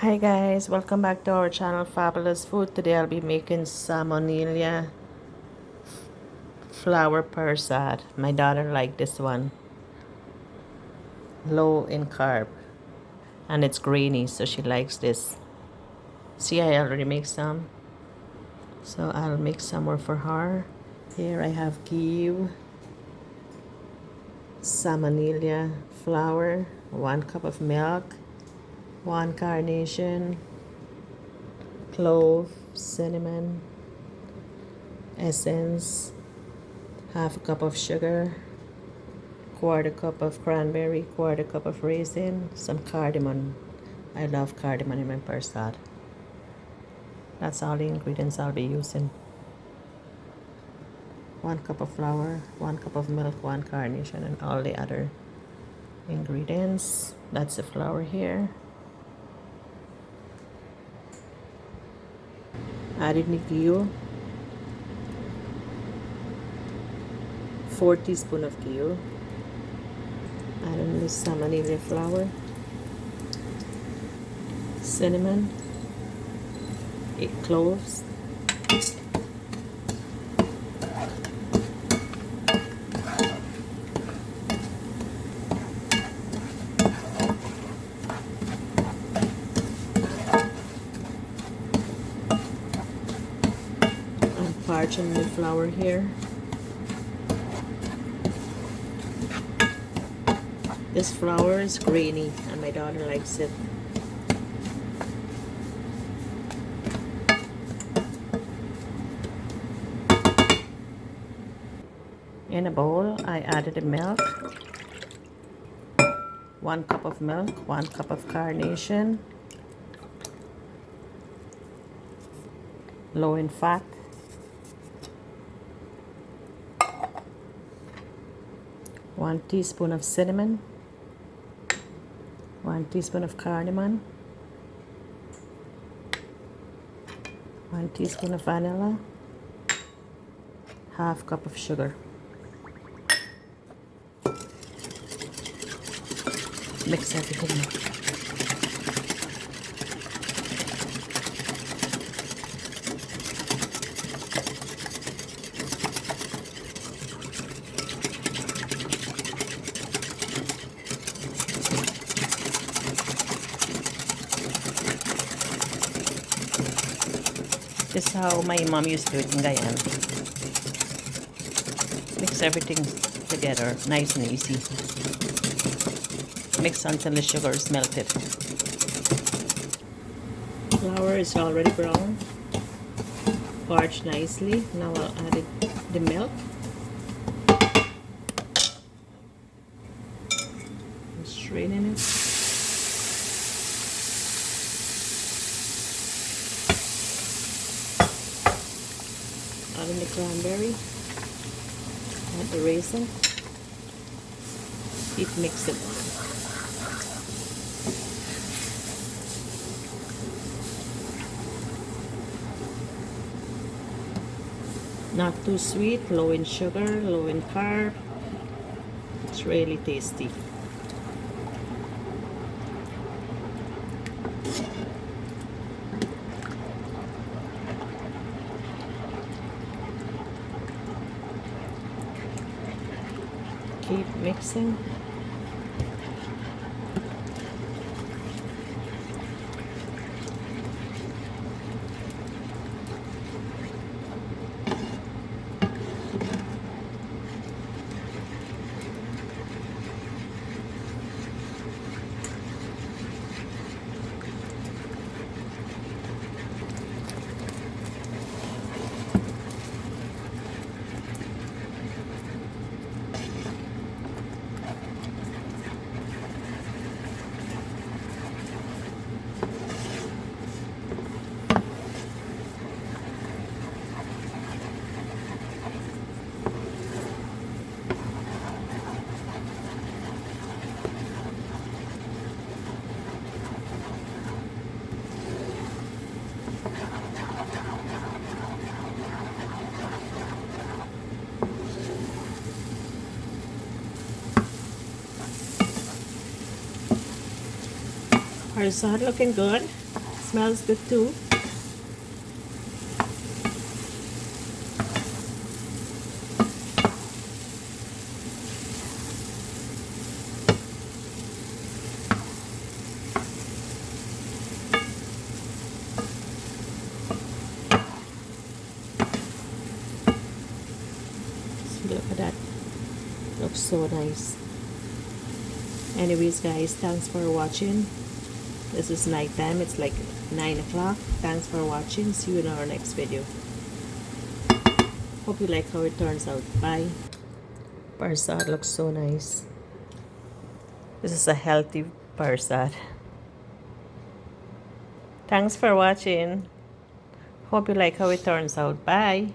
Hi guys, welcome back to our channel Fabulous Food. Today I'll be making Semolina flour parsad. My daughter liked this one. Low in carb. And it's grainy, so she likes this. See, I already make some. So I'll make some more for her. Here I have give Semolina flour, 1 cup of milk, 1 carnation, clove, cinnamon, essence, half a cup of sugar, quarter cup of cranberry, quarter cup of raisin, some cardamom. I love cardamom in my parsad. That's all the ingredients I'll be using. 1 cup of flour, 1 cup of milk, 1 carnation, and all the other ingredients. That's the flour here. Added the ghee, 4 teaspoons of ghee. Add in the Semolina flour, cinnamon, 8 cloves, I'm parching the flour here. This flour is grainy and my daughter likes it. In a bowl, I added the milk, 1 cup of milk, 1 cup of carnation, low in fat, 1 teaspoon of cinnamon, 1 teaspoon of cardamom, 1 teaspoon of vanilla, half cup of sugar. Mix everything up. This is how my mom used to do it in Guyana. Mix everything together, nice and easy. Mix until the sugar is melted. Flour is already brown, parched nicely. Now I'll add the milk. Strain it. Add in the cranberry. Add the raisin. Keep mixing. Not too sweet, low in sugar, low in carb. It's really tasty. Keep mixing. Parsad looking good. Smells good too. See, look at that. Looks so nice. Anyways guys, thanks for watching. This is night time. It's like 9 o'clock. Thanks for watching. See you in our next video. Hope you like how it turns out. Bye. Parsad looks so nice. This is a healthy parsad. Thanks for watching. Hope you like how it turns out. Bye.